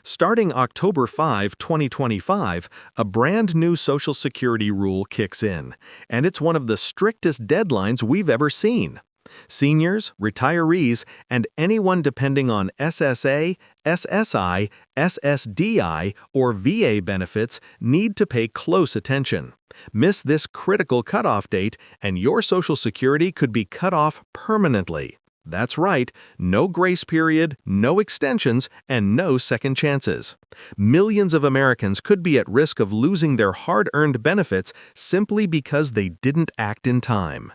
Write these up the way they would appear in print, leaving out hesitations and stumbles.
Starting October 5, 2025, a brand new Social Security rule kicks in, and it's one of the strictest deadlines we've ever seen. Seniors, retirees, and anyone depending on SSA, SSI, SSDI, or VA benefits need to pay close attention. Miss this critical cutoff date, and your Social Security could be cut off permanently. That's right, no grace period, no extensions, and no second chances. Millions of Americans could be at risk of losing their hard-earned benefits simply because they didn't act in time.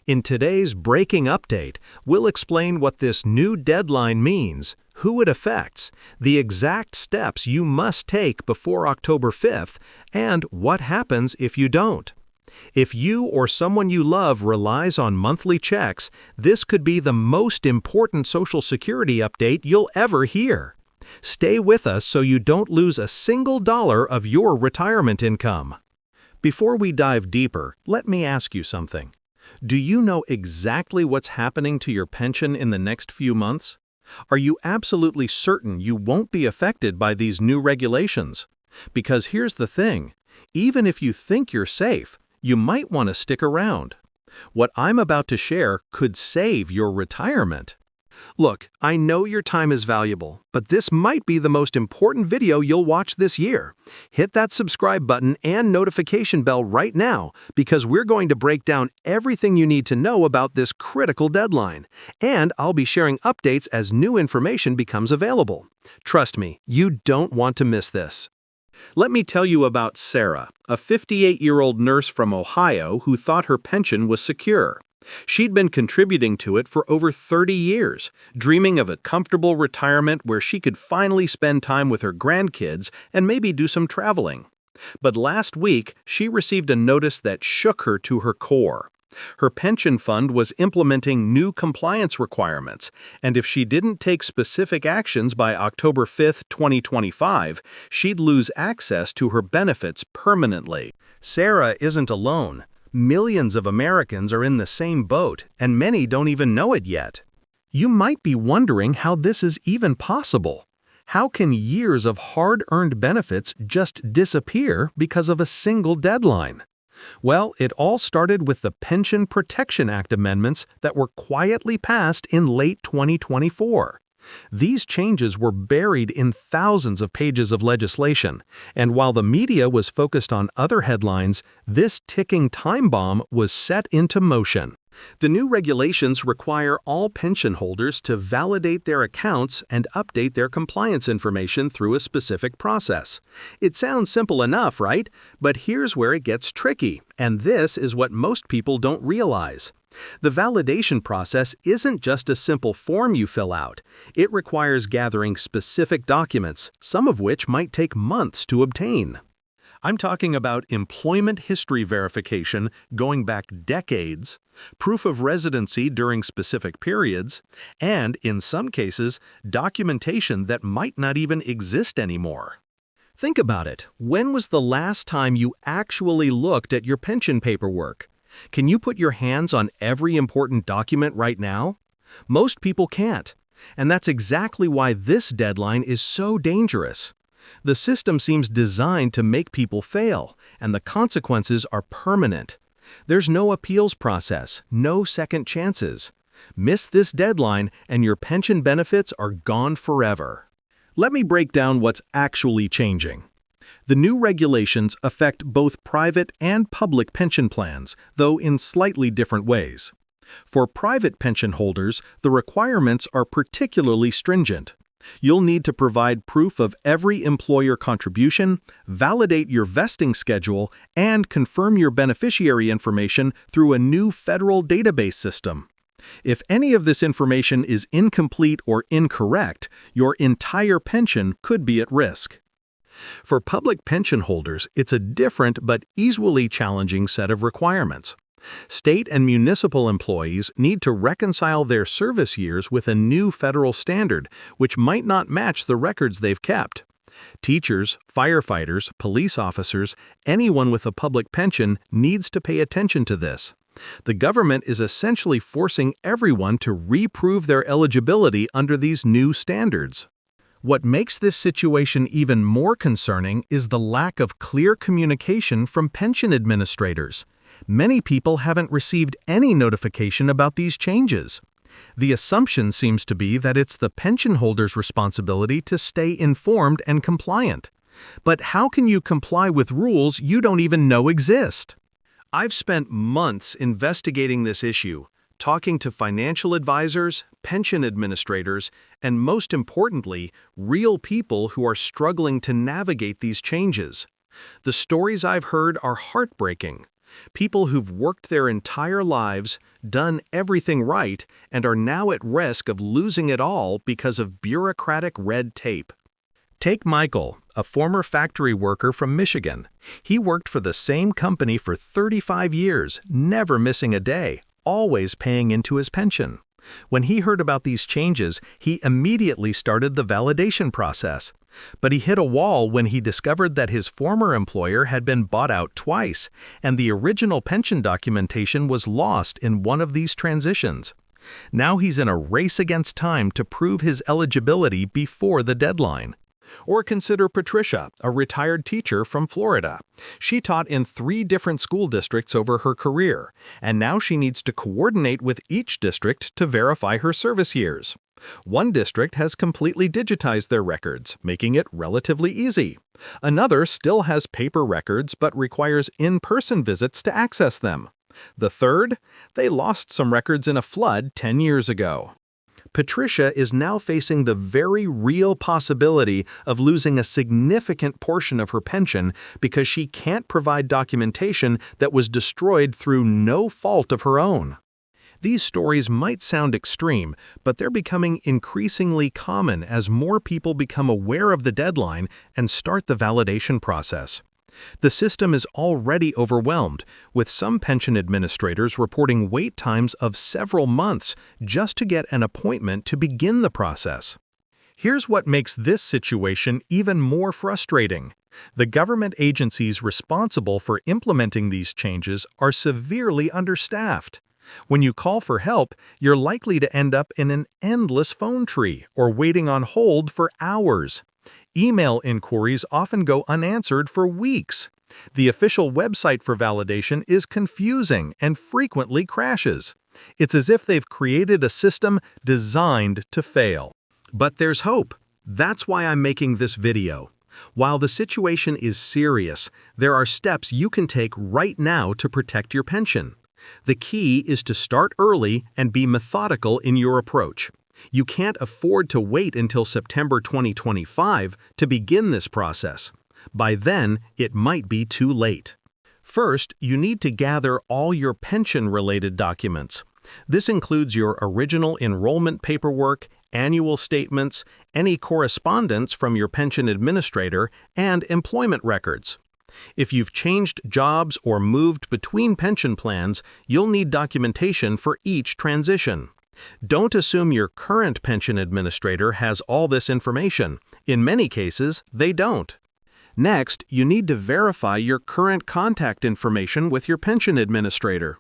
In today's breaking update, we'll explain what this new deadline means, who it affects, the exact steps you must take before October 5th, and what happens if you don't. If you or someone you love relies on monthly checks, this could be the most important Social Security update you'll ever hear. Stay with us so you don't lose a single dollar of your retirement income. Before we dive deeper, let me ask you something. Do you know exactly what's happening to your pension in the next few months? Are you absolutely certain you won't be affected by these new regulations? Because here's the thing, even if you think you're safe, you might want to stick around. What I'm about to share could save your retirement. Look, I know your time is valuable, but this might be the most important video you'll watch this year. Hit that subscribe button and notification bell right now, because we're going to break down everything you need to know about this critical deadline. And I'll be sharing updates as new information becomes available. Trust me, you don't want to miss this. Let me tell you about Sarah, a 58-year-old nurse from Ohio who thought her pension was secure. She'd been contributing to it for over 30 years, dreaming of a comfortable retirement where she could finally spend time with her grandkids and maybe do some traveling. But last week, she received a notice that shook her to her core. Her pension fund was implementing new compliance requirements, and if she didn't take specific actions by October 5, 2025, she'd lose access to her benefits permanently. Sarah isn't alone. Millions of Americans are in the same boat, and many don't even know it yet. You might be wondering how this is even possible. How can years of hard-earned benefits just disappear because of a single deadline? Well, it all started with the Pension Protection Act amendments that were quietly passed in late 2024. These changes were buried in thousands of pages of legislation, and while the media was focused on other headlines, this ticking time bomb was set into motion. The new regulations require all pension holders to validate their accounts and update their compliance information through a specific process. It sounds simple enough, right? But here's where it gets tricky, and this is what most people don't realize. The validation process isn't just a simple form you fill out. It requires gathering specific documents, some of which might take months to obtain. I'm talking about employment history verification going back decades, proof of residency during specific periods, and, in some cases, documentation that might not even exist anymore. Think about it. When was the last time you actually looked at your pension paperwork? Can you put your hands on every important document right now? Most people can't, and that's exactly why this deadline is so dangerous. The system seems designed to make people fail, and the consequences are permanent. There's no appeals process, no second chances. Miss this deadline, and your pension benefits are gone forever. Let me break down what's actually changing. The new regulations affect both private and public pension plans, though in slightly different ways. For private pension holders, the requirements are particularly stringent. You'll need to provide proof of every employer contribution, validate your vesting schedule, and confirm your beneficiary information through a new federal database system. If any of this information is incomplete or incorrect, your entire pension could be at risk. For public pension holders, it's a different but equally challenging set of requirements. State and municipal employees need to reconcile their service years with a new federal standard, which might not match the records they've kept. Teachers, firefighters, police officers, anyone with a public pension needs to pay attention to this. The government is essentially forcing everyone to reprove their eligibility under these new standards. What makes this situation even more concerning is the lack of clear communication from pension administrators. Many people haven't received any notification about these changes. The assumption seems to be that it's the pension holder's responsibility to stay informed and compliant. But how can you comply with rules you don't even know exist? I've spent months investigating this issue, talking to financial advisors, pension administrators, and most importantly, real people who are struggling to navigate these changes. The stories I've heard are heartbreaking. People who've worked their entire lives, done everything right, and are now at risk of losing it all because of bureaucratic red tape. Take Michael, a former factory worker from Michigan. He worked for the same company for 35 years, never missing a day, always paying into his pension. When he heard about these changes, he immediately started the validation process. But he hit a wall when he discovered that his former employer had been bought out twice, and the original pension documentation was lost in one of these transitions. Now he's in a race against time to prove his eligibility before the deadline. Or consider Patricia, a retired teacher from Florida. She taught in 3 different school districts over her career, and now she needs to coordinate with each district to verify her service years. One district has completely digitized their records, making it relatively easy. Another still has paper records but requires in-person visits to access them. The third, they lost some records in a flood 10 years ago. Patricia is now facing the very real possibility of losing a significant portion of her pension because she can't provide documentation that was destroyed through no fault of her own. These stories might sound extreme, but they're becoming increasingly common as more people become aware of the deadline and start the validation process. The system is already overwhelmed, with some pension administrators reporting wait times of several months just to get an appointment to begin the process. Here's what makes this situation even more frustrating. The government agencies responsible for implementing these changes are severely understaffed. When you call for help, you're likely to end up in an endless phone tree or waiting on hold for hours. Email inquiries often go unanswered for weeks. The official website for validation is confusing and frequently crashes. It's as if they've created a system designed to fail. But there's hope. That's why I'm making this video. While the situation is serious, there are steps you can take right now to protect your pension. The key is to start early and be methodical in your approach. You can't afford to wait until September 2025 to begin this process. By then, it might be too late. First, you need to gather all your pension-related documents. This includes your original enrollment paperwork, annual statements, any correspondence from your pension administrator, and employment records. If you've changed jobs or moved between pension plans, you'll need documentation for each transition. Don't assume your current pension administrator has all this information. In many cases, they don't. Next, you need to verify your current contact information with your pension administrator.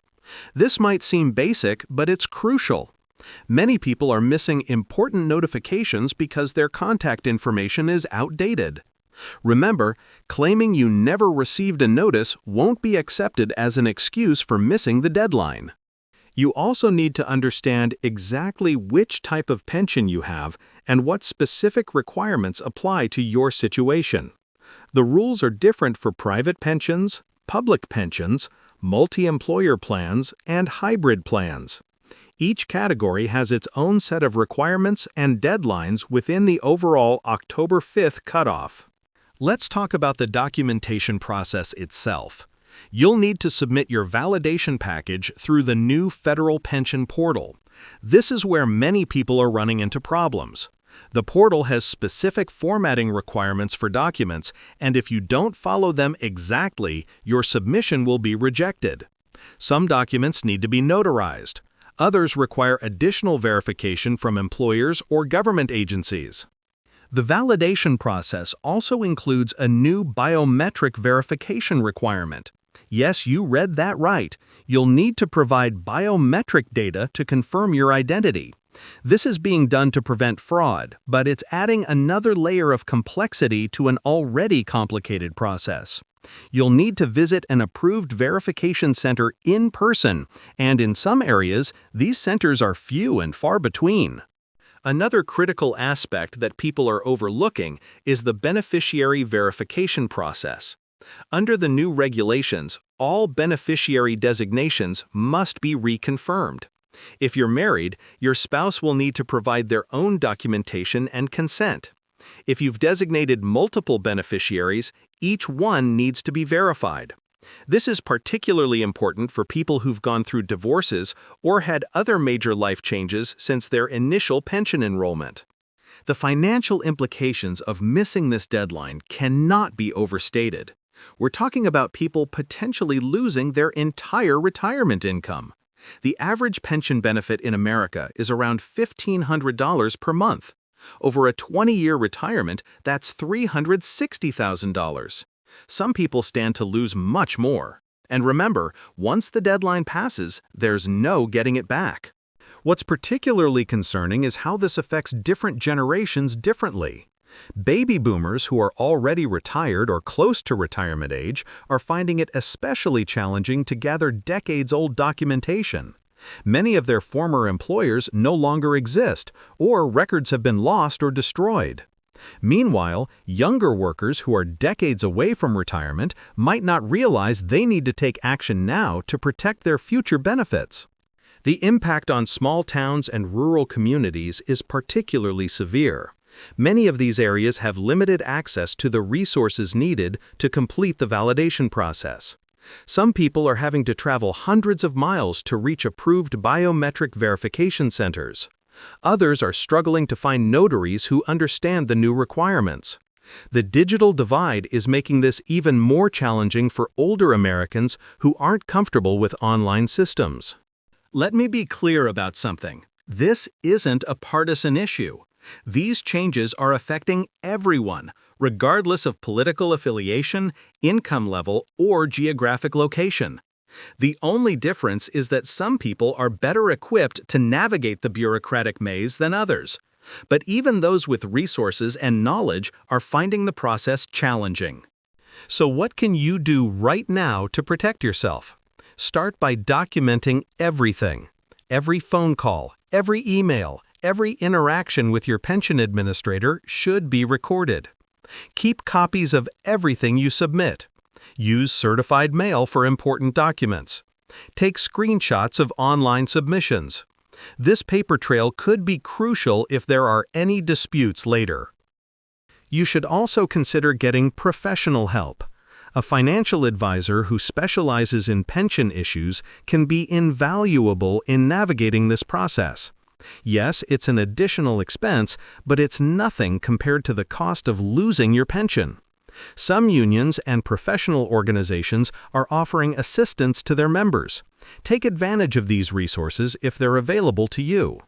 This might seem basic, but it's crucial. Many people are missing important notifications because their contact information is outdated. Remember, claiming you never received a notice won't be accepted as an excuse for missing the deadline. You also need to understand exactly which type of pension you have and what specific requirements apply to your situation. The rules are different for private pensions, public pensions, multi-employer plans, and hybrid plans. Each category has its own set of requirements and deadlines within the overall October 5th cutoff. Let's talk about the documentation process itself. You'll need to submit your validation package through the new federal pension portal. This is where many people are running into problems. The portal has specific formatting requirements for documents, and if you don't follow them exactly, your submission will be rejected. Some documents need to be notarized. Others require additional verification from employers or government agencies. The validation process also includes a new biometric verification requirement. Yes, you read that right. You'll need to provide biometric data to confirm your identity. This is being done to prevent fraud, but it's adding another layer of complexity to an already complicated process. You'll need to visit an approved verification center in person, and in some areas, these centers are few and far between. Another critical aspect that people are overlooking is the beneficiary verification process. Under the new regulations, all beneficiary designations must be reconfirmed. If you're married, your spouse will need to provide their own documentation and consent. If you've designated multiple beneficiaries, each one needs to be verified. This is particularly important for people who've gone through divorces or had other major life changes since their initial pension enrollment. The financial implications of missing this deadline cannot be overstated. We're talking about people potentially losing their entire retirement income. The average pension benefit in America is around $1,500 per month. Over a 20-year retirement, that's $360,000. Some people stand to lose much more. And remember, once the deadline passes, there's no getting it back. What's particularly concerning is how this affects different generations differently. Baby boomers who are already retired or close to retirement age are finding it especially challenging to gather decades-old documentation. Many of their former employers no longer exist, or records have been lost or destroyed. Meanwhile, younger workers who are decades away from retirement might not realize they need to take action now to protect their future benefits. The impact on small towns and rural communities is particularly severe. Many of these areas have limited access to the resources needed to complete the validation process. Some people are having to travel hundreds of miles to reach approved biometric verification centers. Others are struggling to find notaries who understand the new requirements. The digital divide is making this even more challenging for older Americans who aren't comfortable with online systems. Let me be clear about something. This isn't a partisan issue. These changes are affecting everyone, regardless of political affiliation, income level, or geographic location. The only difference is that some people are better equipped to navigate the bureaucratic maze than others. But even those with resources and knowledge are finding the process challenging. So what can you do right now to protect yourself? Start by documenting everything. Every phone call, every email, every interaction with your pension administrator should be recorded. Keep copies of everything you submit. Use certified mail for important documents. Take screenshots of online submissions. This paper trail could be crucial if there are any disputes later. You should also consider getting professional help. A financial advisor who specializes in pension issues can be invaluable in navigating this process. Yes, it's an additional expense, but it's nothing compared to the cost of losing your pension. Some unions and professional organizations are offering assistance to their members. Take advantage of these resources if they're available to you.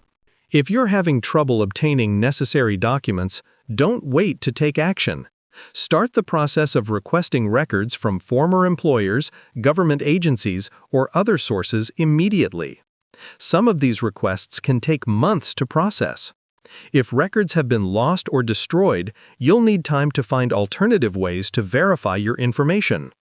If you're having trouble obtaining necessary documents, don't wait to take action. Start the process of requesting records from former employers, government agencies, or other sources immediately. Some of these requests can take months to process. If records have been lost or destroyed, you'll need time to find alternative ways to verify your information.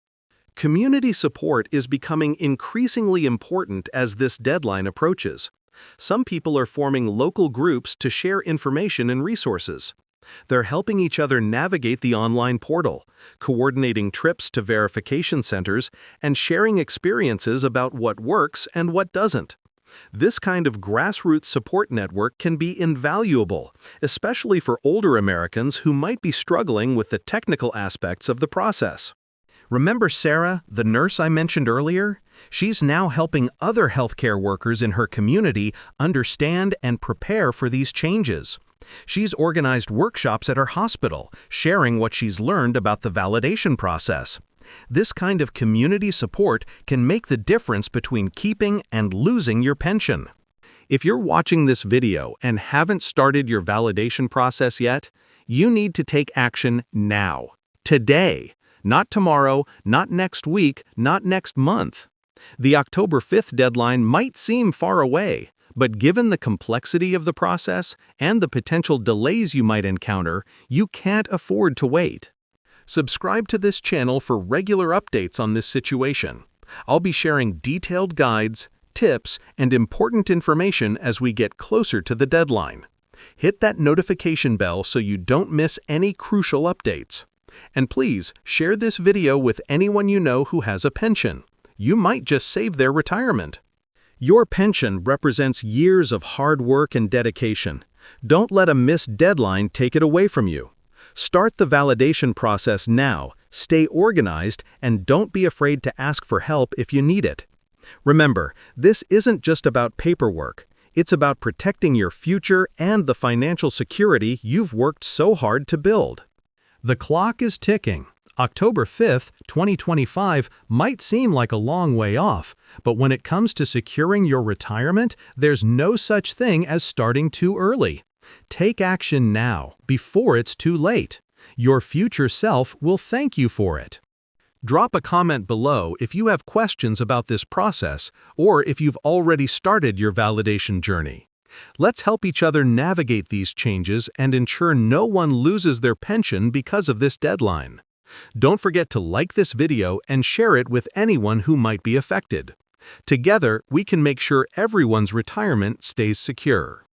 Community support is becoming increasingly important as this deadline approaches. Some people are forming local groups to share information and resources. They're helping each other navigate the online portal, coordinating trips to verification centers, and sharing experiences about what works and what doesn't. This kind of grassroots support network can be invaluable, especially for older Americans who might be struggling with the technical aspects of the process. Remember Sarah, the nurse I mentioned earlier? She's now helping other healthcare workers in her community understand and prepare for these changes. She's organized workshops at her hospital, sharing what she's learned about the validation process. This kind of community support can make the difference between keeping and losing your pension. If you're watching this video and haven't started your validation process yet, you need to take action now, today, not tomorrow, not next week, not next month. The October 5th deadline might seem far away, But given the complexity of the process and the potential delays you might encounter, you can't afford to wait. Subscribe to this channel for regular updates on this situation. I'll be sharing detailed guides, tips, and important information as we get closer to the deadline. Hit that notification bell so you don't miss any crucial updates. And please share this video with anyone you know who has a pension. You might just save their retirement. Your pension represents years of hard work and dedication. Don't let a missed deadline take it away from you. Start the validation process now, stay organized, and don't be afraid to ask for help if you need it. Remember, this isn't just about paperwork. It's about protecting your future and the financial security you've worked so hard to build. The clock is ticking. October 5th, 2025 might seem like a long way off, but when it comes to securing your retirement, there's no such thing as starting too early. Take action now, before it's too late. Your future self will thank you for it. Drop a comment below if you have questions about this process or if you've already started your validation journey. Let's help each other navigate these changes and ensure no one loses their pension because of this deadline. Don't forget to like this video and share it with anyone who might be affected. Together, we can make sure everyone's retirement stays secure.